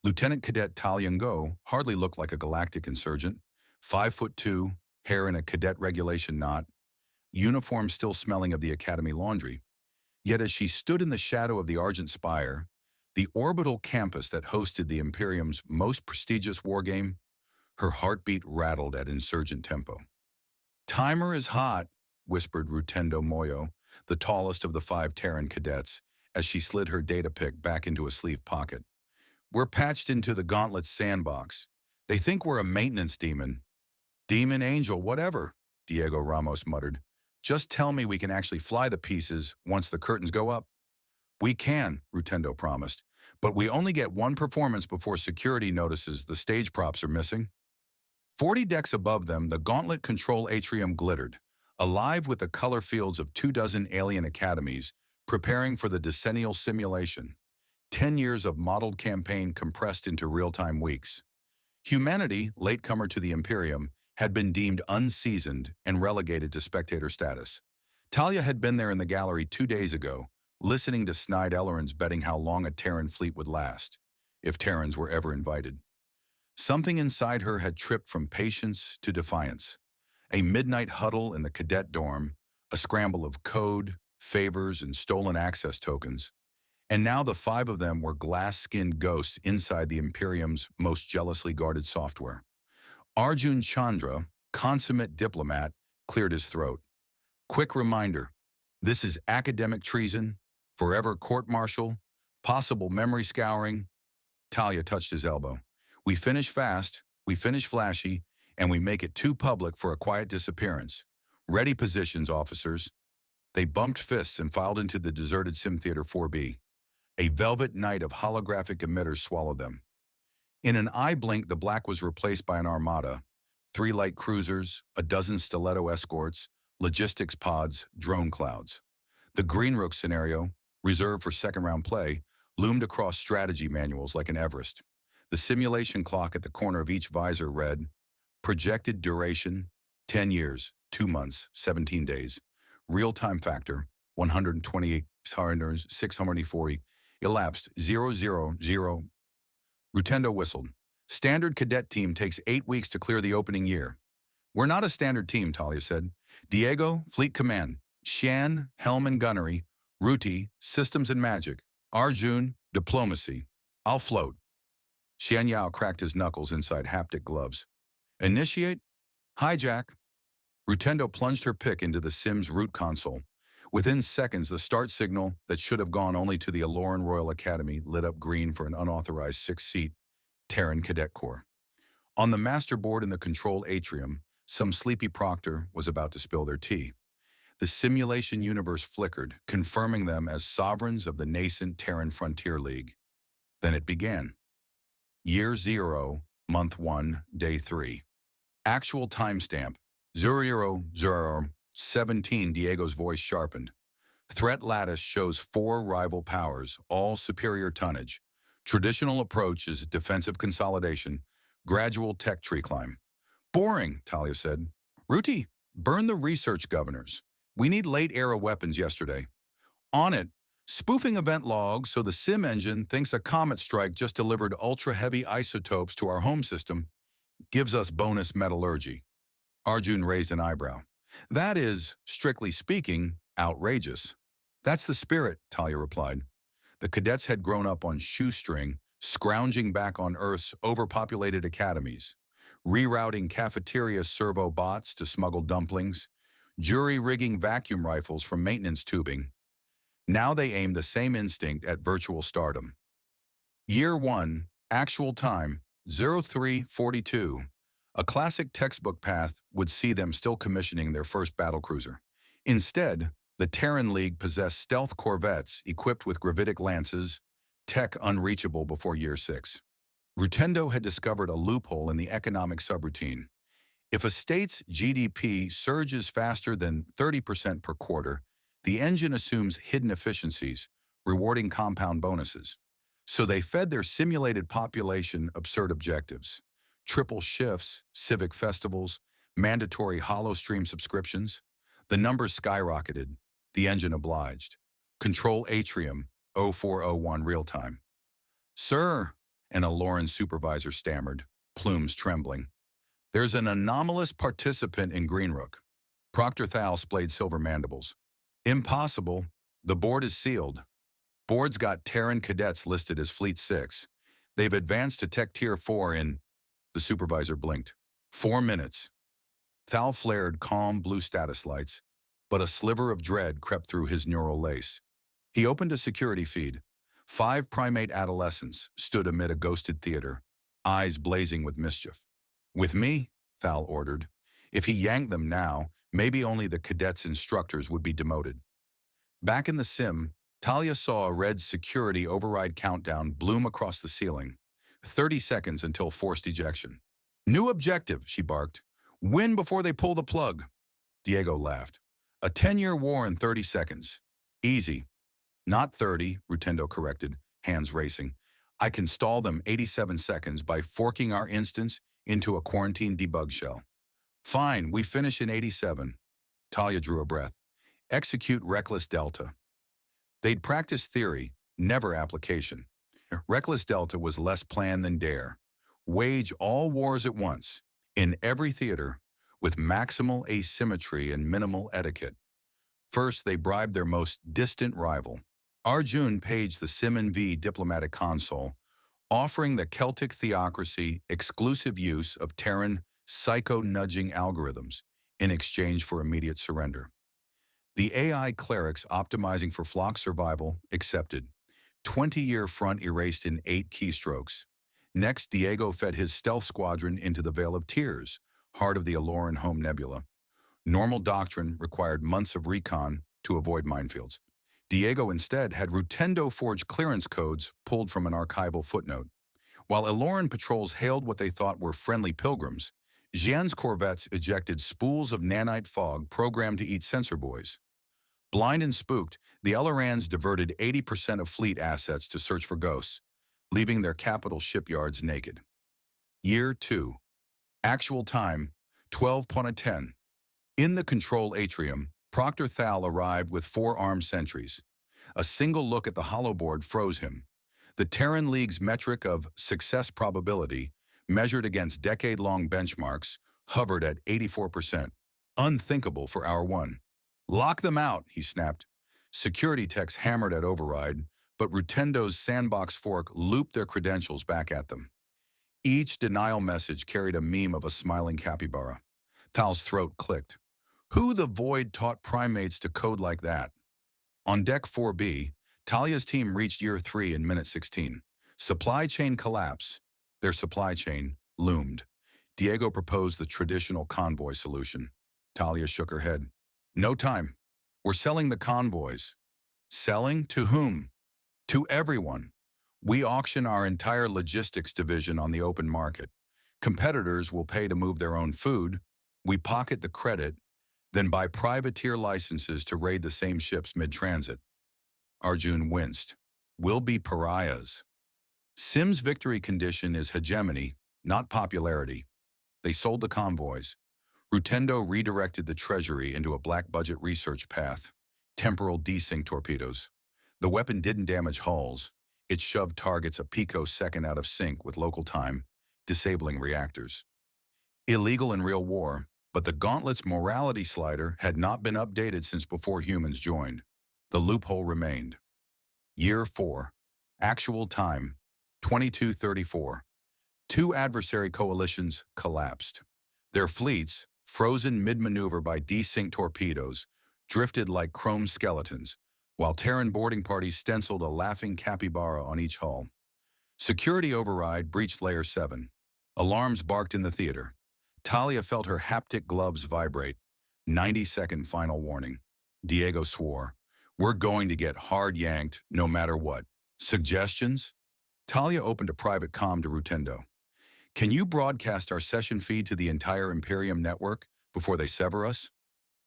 Lieutenant Cadet Go hardly looked like a galactic insurgent. 5'2", hair in a cadet regulation knot, uniform still smelling of the academy laundry. Yet as she stood in the shadow of the Argent Spire, the orbital campus that hosted the Imperium's most prestigious wargame, her heartbeat rattled at insurgent tempo. "Timer is hot," whispered Rutendo Moyo, the tallest of the 5 Terran cadets, as she slid her data pick back into a sleeve pocket. "We're patched into the Gauntlet's sandbox. They think we're a maintenance demon." "Demon, angel, whatever," Diego Ramos muttered. "Just tell me we can actually fly the pieces once the curtains go up." "We can," Rutendo promised, "but we only get one performance before security notices the stage props are missing." 40 decks above them, the Gauntlet control atrium glittered, alive with the color fields of 24 alien academies preparing for the decennial simulation. 10 years of modeled campaign compressed into real-time weeks. Humanity, latecomer to the Imperium, had been deemed unseasoned and relegated to spectator status. Talia had been there in the gallery 2 days ago, listening to snide Elrond's betting how long a Terran fleet would last, if Terrans were ever invited. Something inside her had tripped from patience to defiance. A midnight huddle in the cadet dorm, a scramble of code, favors, and stolen access tokens. And now the 5 of them were glass-skinned ghosts inside the Imperium's most jealously guarded software. Arjun Chandra, consummate diplomat, cleared his throat. "Quick reminder, this is academic treason, forever court-martial, possible memory scouring." Talia touched his elbow. "We finish fast, we finish flashy, and we make it too public for a quiet disappearance. Ready positions, officers." They bumped fists and filed into the deserted Sim Theater 4B. A velvet night of holographic emitters swallowed them. In an eye blink, the black was replaced by an armada, 3 light cruisers, a dozen stiletto escorts, logistics pods, drone clouds. The Green Rook scenario, reserved for second-round play, loomed across strategy manuals like an Everest. The simulation clock at the corner of each visor read, projected duration, 10 years, 2 months, 17 days. Real-time factor, 128, 640, elapsed, 000. Rutendo whistled. "Standard cadet team takes 8 weeks to clear the opening year." "We're not a standard team," Talia said. "Diego, fleet command. Shan, helm and gunnery. Ruti, systems and magic. Arjun, diplomacy. I'll float." Xian Yao cracked his knuckles inside haptic gloves. "Initiate? Hijack." Rutendo plunged her pick into the Sim's root console. Within seconds, the start signal that should have gone only to the Aloran Royal Academy lit up green for an unauthorized 6-seat Terran Cadet Corps. On the master board in the control atrium, some sleepy proctor was about to spill their tea. The simulation universe flickered, confirming them as sovereigns of the nascent Terran Frontier League. Then it began. Year 0, Month 1, Day 3. Actual timestamp, 00:17. Diego's voice sharpened. Threat lattice shows 4 rival powers, all superior tonnage. Traditional approach is defensive consolidation, gradual tech tree climb. "Boring," Talia said. "Ruti, burn the research governors. We need late-era weapons yesterday." "On it. Spoofing event logs so the sim engine thinks a comet strike just delivered ultra-heavy isotopes to our home system. Gives us bonus metallurgy." Arjun raised an eyebrow. "That is, strictly speaking, outrageous." "That's the spirit," Talia replied. The cadets had grown up on shoestring, scrounging back on Earth's overpopulated academies, rerouting cafeteria servo bots to smuggle dumplings, jury-rigging vacuum rifles from maintenance tubing. Now they aimed the same instinct at virtual stardom. Year 1, actual time, 03:42. A classic textbook path would see them still commissioning their first battlecruiser. Instead, the Terran League possessed stealth corvettes equipped with gravitic lances, tech unreachable before Year 6. Rutendo had discovered a loophole in the economic subroutine. If a state's GDP surges faster than 30% per quarter, the engine assumes hidden efficiencies, rewarding compound bonuses. So they fed their simulated population absurd objectives. Triple shifts, civic festivals, mandatory holostream subscriptions. The numbers skyrocketed. The engine obliged. Control atrium, 0401 real time. "Sir," an Aloran supervisor stammered, plumes trembling. There's an anomalous participant in Greenrook. Proctor Thal splayed silver mandibles. Impossible. The board is sealed. Board's got Terran cadets listed as Fleet 6. They've advanced to Tech Tier 4 in... The supervisor blinked. 4 minutes. Thal flared calm blue status lights, but a sliver of dread crept through his neural lace. He opened a security feed. 5 primate adolescents stood amid a ghosted theater, eyes blazing with mischief. With me, Thal ordered. If he yanked them now, maybe only the cadets' instructors would be demoted. Back in the sim, Talia saw a red security override countdown bloom across the ceiling. 30 seconds until forced ejection. New objective, she barked. Win before they pull the plug. Diego laughed. A 10-year war in 30 seconds. Easy. Not 30, Rutendo corrected, hands racing. I can stall them 87 seconds by forking our instance into a quarantine debug shell. Fine, we finish in 87. Talia drew a breath. Execute Reckless Delta. They'd practiced theory, never application. Reckless Delta was less plan than dare. Wage all wars at once, in every theater, with maximal asymmetry and minimal etiquette. First, they bribed their most distant rival. Arjun paged the SimNV diplomatic console, offering the Celtic theocracy exclusive use of Terran psycho-nudging algorithms in exchange for immediate surrender. The AI clerics optimizing for flock survival accepted. 20-year front erased in 8 keystrokes. Next, Diego fed his stealth squadron into the Veil of Tears, heart of the Aloran home nebula. Normal doctrine required months of recon to avoid minefields. Diego instead had Rutendo forged clearance codes pulled from an archival footnote. While Aloran patrols hailed what they thought were friendly pilgrims, Xian's corvettes ejected spools of nanite fog programmed to eat sensor buoys. Blind and spooked, the Elorans diverted 80% of fleet assets to search for ghosts, leaving their capital shipyards naked. Year 2. Actual time, 12:10. In the control atrium, Proctor Thal arrived with 4 armed sentries. A single look at the holoboard froze him. The Terran League's metric of success probability, measured against decade-long benchmarks, hovered at 84%. Unthinkable for Hour 1. Lock them out, he snapped. Security techs hammered at override, but Rutendo's sandbox fork looped their credentials back at them. Each denial message carried a meme of a smiling capybara. Thal's throat clicked. Who the void taught primates to code like that? On deck 4B, Talia's team reached Year 3 in minute 16. Supply chain collapse. Their supply chain loomed. Diego proposed the traditional convoy solution. Talia shook her head. No time. We're selling the convoys. Selling to whom? To everyone. We auction our entire logistics division on the open market. Competitors will pay to move their own food. We pocket the credit, then buy privateer licenses to raid the same ships mid-transit. Arjun winced. We'll be pariahs. Sim's victory condition is hegemony, not popularity. They sold the convoys. Rutendo redirected the treasury into a black-budget research path. Temporal desync torpedoes. The weapon didn't damage hulls. It shoved targets a picosecond out of sync with local time, disabling reactors. Illegal in real war, but the Gauntlet's morality slider had not been updated since before humans joined. The loophole remained. Year 4. Actual time, 22:34. 2 adversary coalitions collapsed. Their fleets, frozen mid-maneuver by desync torpedoes, drifted like chrome skeletons, while Terran boarding parties stenciled a laughing capybara on each hull. Security override breached Layer 7. Alarms barked in the theater. Talia felt her haptic gloves vibrate. 90-second final warning. Diego swore. We're going to get hard yanked no matter what. Suggestions? Talia opened a private comm to Rutendo. Can you broadcast our session feed to the entire Imperium network before they sever us?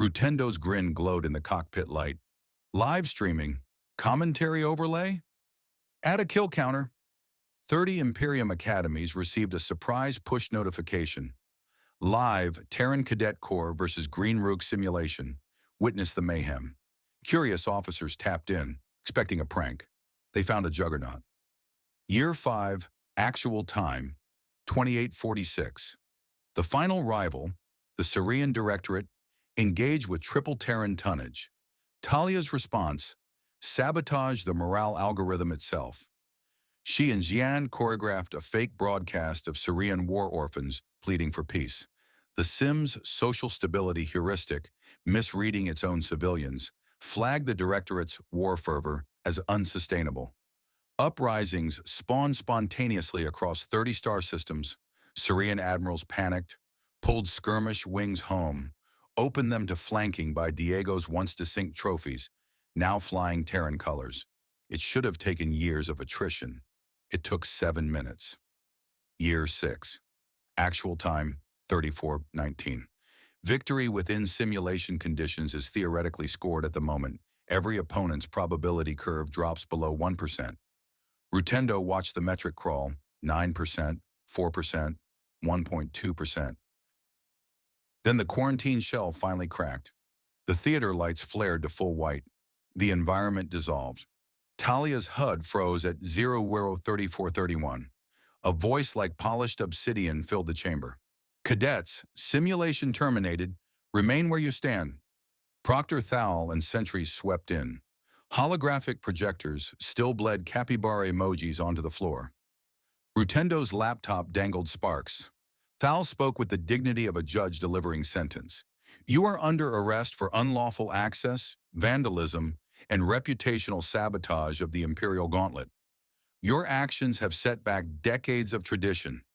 Rutendo's grin glowed in the cockpit light. Live streaming. Commentary overlay? Add a kill counter. 30 Imperium academies received a surprise push notification. Live Terran Cadet Corps versus Greenrook simulation. Witness the mayhem. Curious officers tapped in, expecting a prank. They found a juggernaut. Year 5, Actual time, 28:46. The final rival, the Syrian Directorate, engaged with triple Terran tonnage. Talia's response, sabotage the morale algorithm itself. She and Jian choreographed a fake broadcast of Syrian war orphans pleading for peace. The Sim's social stability heuristic, misreading its own civilians, flagged the Directorate's war fervor as unsustainable. Uprisings spawned spontaneously across 30 star systems. Syrian admirals panicked, pulled skirmish wings home, opened them to flanking by Diego's once-defunct trophies, now flying Terran colors. It should have taken years of attrition. It took 7 minutes. Year 6. Actual time, 34:19. Victory within simulation conditions is theoretically scored at the moment. Every opponent's probability curve drops below 1%. Rutendo watched the metric crawl, 9%, 4%, 1.2%. Then the quarantine shell finally cracked. The theater lights flared to full white. The environment dissolved. Talia's HUD froze at 0:34:31. A voice like polished obsidian filled the chamber. Cadets, simulation terminated. Remain where you stand. Proctor Thal and sentries swept in. Holographic projectors still bled capybara emojis onto the floor. Rutendo's laptop dangled sparks. Thal spoke with the dignity of a judge delivering sentence. You are under arrest for unlawful access, vandalism, and reputational sabotage of the Imperial Gauntlet. Your actions have set back decades of tradition.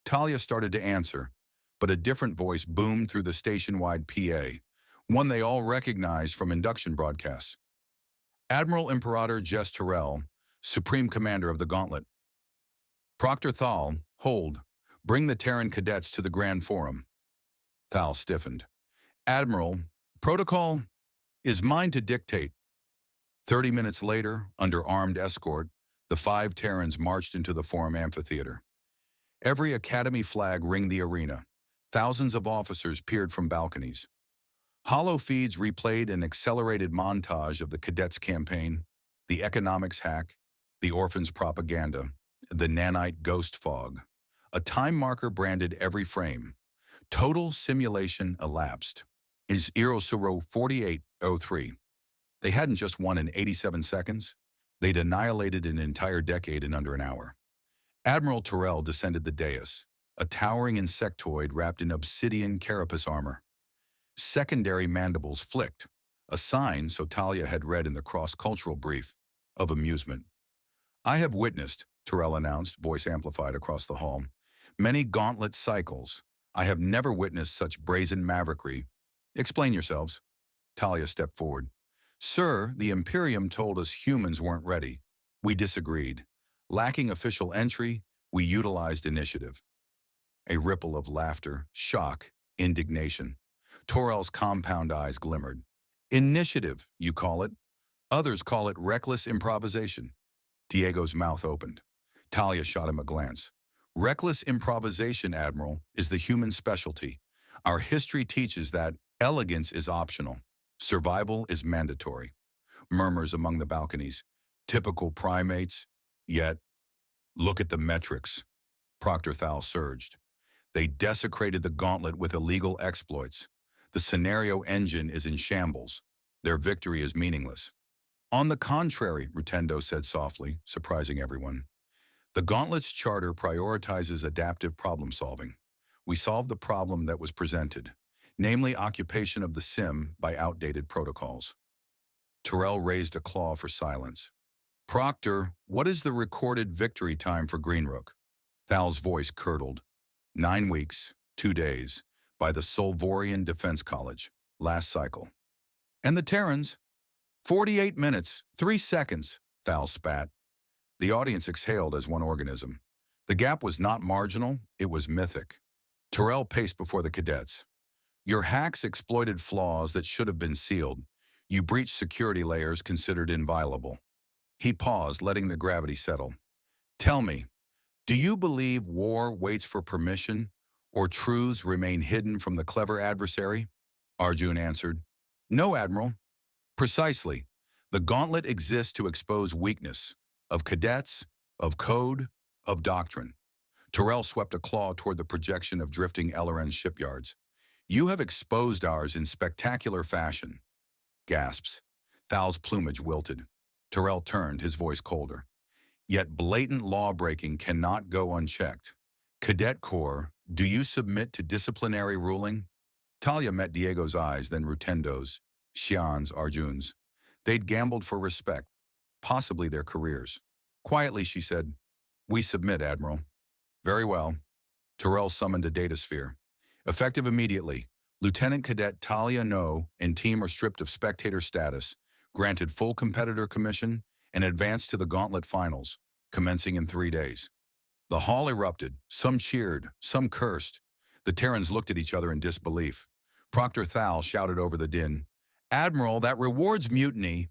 Talia started to answer, but a different voice boomed through the station-wide PA, one they all recognized from induction broadcasts. Admiral Imperator Jess Terrell, Supreme Commander of the Gauntlet. Proctor Thal, hold. Bring the Terran cadets to the Grand Forum. Thal stiffened. Admiral, protocol is mine to dictate. 30 minutes later, under armed escort, the 5 Terrans marched into the Forum amphitheater. Every Academy flag ringed the arena. Thousands of officers peered from balconies. Holo feeds replayed an accelerated montage of the Cadets campaign, the economics hack, the orphans propaganda, the nanite ghost fog. A time marker branded every frame. Total simulation elapsed. Is 0:48:03. They hadn't just won in 87 seconds. They'd annihilated an entire decade in under an hour. Admiral Terrell descended the dais, a towering insectoid wrapped in obsidian carapace armor. Secondary mandibles flicked, a sign, so Talia had read in the cross-cultural brief, of amusement. I have witnessed, Terrell announced, voice amplified across the hall, many gauntlet cycles. I have never witnessed such brazen maverickry. Explain yourselves. Talia stepped forward. Sir, the Imperium told us humans weren't ready. We disagreed. Lacking official entry, we utilized initiative. A ripple of laughter, shock, indignation. Torel's compound eyes glimmered. Initiative, you call it. Others call it reckless improvisation. Diego's mouth opened. Talia shot him a glance. Reckless improvisation, Admiral, is the human specialty. Our history teaches that elegance is optional. Survival is mandatory. Murmurs among the balconies. Typical primates. Yet, look at the metrics. Proctor Thal surged. They desecrated the gauntlet with illegal exploits. The scenario engine is in shambles. Their victory is meaningless. On the contrary, Rutendo said softly, surprising everyone. The Gauntlet's charter prioritizes adaptive problem-solving. We solved the problem that was presented, namely occupation of the sim by outdated protocols. Terrell raised a claw for silence. Proctor, what is the recorded victory time for Greenrook? Thal's voice curdled. 9 weeks, 2 days, by the Solvorian Defense College, last cycle. And the Terrans? 48 minutes, 3 seconds, Thal spat. The audience exhaled as one organism. The gap was not marginal, it was mythic. Terrell paced before the cadets. Your hacks exploited flaws that should have been sealed. You breached security layers considered inviolable. He paused, letting the gravity settle. Tell me, do you believe war waits for permission, or truths remain hidden from the clever adversary? Arjun answered. No, Admiral. Precisely. The gauntlet exists to expose weakness, of cadets, of code, of doctrine. Terrell swept a claw toward the projection of drifting LRN shipyards. You have exposed ours in spectacular fashion. Gasps. Thal's plumage wilted. Terrell turned, his voice colder. Yet blatant law-breaking cannot go unchecked. Cadet Corps, do you submit to disciplinary ruling? Talia met Diego's eyes, then Rutendo's, Xian's, Arjun's. They'd gambled for respect, possibly their careers. Quietly, she said, "We submit, Admiral." "Very well." Terrell summoned a datasphere. Effective immediately, Lieutenant Cadet Talia No and team are stripped of spectator status, granted full competitor commission, and advanced to the Gauntlet Finals, commencing in 3 days. The hall erupted. Some cheered, some cursed. The Terrans looked at each other in disbelief. Proctor Thal shouted over the din, "Admiral, that rewards mutiny."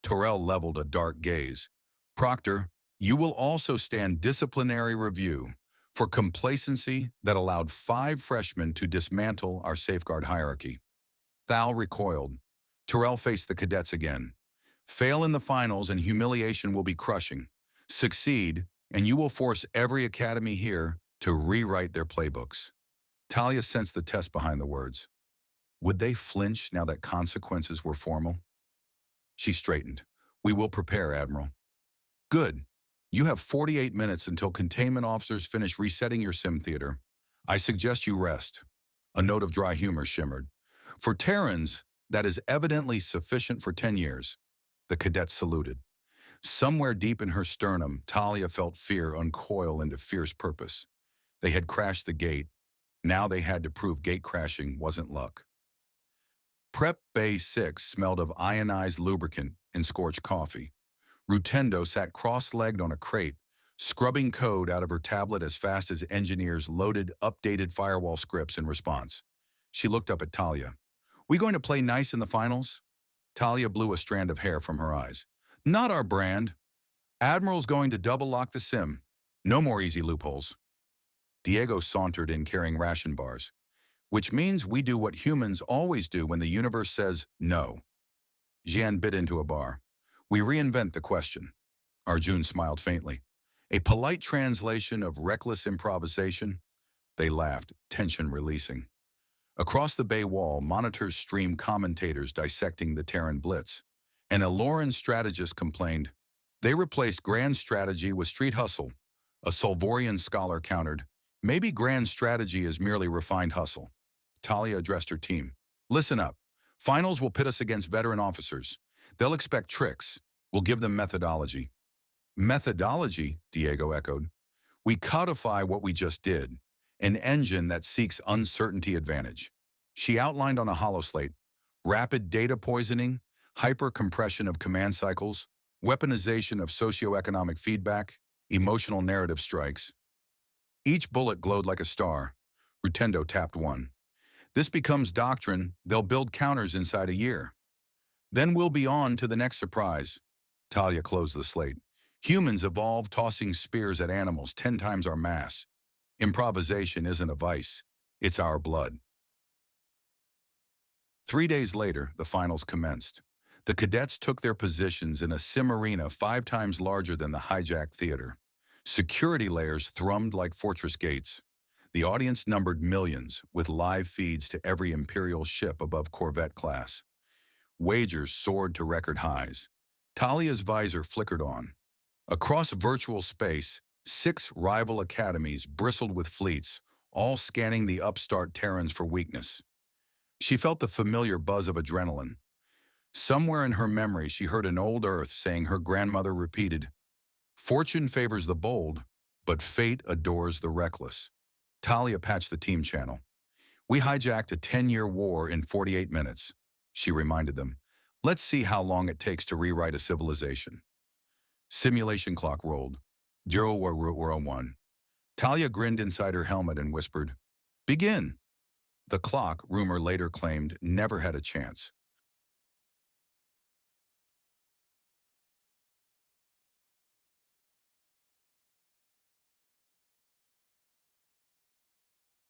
Terrell leveled a dark gaze. "Proctor, you will also stand disciplinary review for complacency that allowed 5 freshmen to dismantle our safeguard hierarchy." Thal recoiled. Terrell faced the cadets again. "Fail in the finals and humiliation will be crushing. Succeed, and you will force every academy here to rewrite their playbooks." Talia sensed the test behind the words. Would they flinch now that consequences were formal? She straightened. "We will prepare, Admiral." "Good. You have 48 minutes until containment officers finish resetting your sim theater. I suggest you rest." A note of dry humor shimmered. "For Terrans, that is evidently sufficient for 10 years." The cadet saluted. Somewhere deep in her sternum, Talia felt fear uncoil into fierce purpose. They had crashed the gate. Now they had to prove gate crashing wasn't luck. Prep Bay 6 smelled of ionized lubricant and scorched coffee. Rutendo sat cross-legged on a crate, scrubbing code out of her tablet as fast as engineers loaded updated firewall scripts in response. She looked up at Talia. "We going to play nice in the finals?" Talia blew a strand of hair from her eyes. "Not our brand. Admiral's going to double-lock the sim. No more easy loopholes." Diego sauntered in carrying ration bars. "Which means we do what humans always do when the universe says no." Jian bit into a bar. "We reinvent the question." Arjun smiled faintly. "A polite translation of reckless improvisation?" They laughed, tension releasing. Across the bay wall, monitors streamed commentators dissecting the Terran blitz. An Aloran strategist complained, "They replaced grand strategy with street hustle." A Solvorian scholar countered, "Maybe grand strategy is merely refined hustle." Talia addressed her team. "Listen up. Finals will pit us against veteran officers. They'll expect tricks. We'll give them methodology." "Methodology?" Diego echoed. "We codify what we just did. An engine that seeks uncertainty advantage." She outlined on a holoslate, rapid data poisoning, hyper-compression of command cycles, weaponization of socioeconomic feedback, emotional narrative strikes. Each bullet glowed like a star. Rutendo tapped one. "This becomes doctrine. They'll build counters inside a year. Then we'll be on to the next surprise." Talia closed the slate. "Humans evolved tossing spears at animals 10 times our mass. Improvisation isn't a vice. It's our blood." 3 days later, the finals commenced. The cadets took their positions in a sim arena 5 times larger than the Hijack theater. Security layers thrummed like fortress gates. The audience numbered millions, with live feeds to every Imperial ship above Corvette class. Wagers soared to record highs. Talia's visor flickered on. Across virtual space, 6 rival academies bristled with fleets, all scanning the upstart Terrans for weakness. She felt the familiar buzz of adrenaline. Somewhere in her memory, she heard an old Earth saying her grandmother repeated, "Fortune favors the bold, but fate adores the reckless." Talia patched the team channel. "We hijacked a 10-year war in 48 minutes. She reminded them. "Let's see how long it takes to rewrite a civilization." Simulation clock rolled. 0:01. Talia grinned inside her helmet and whispered, "Begin." The clock, rumor later claimed, never had a chance.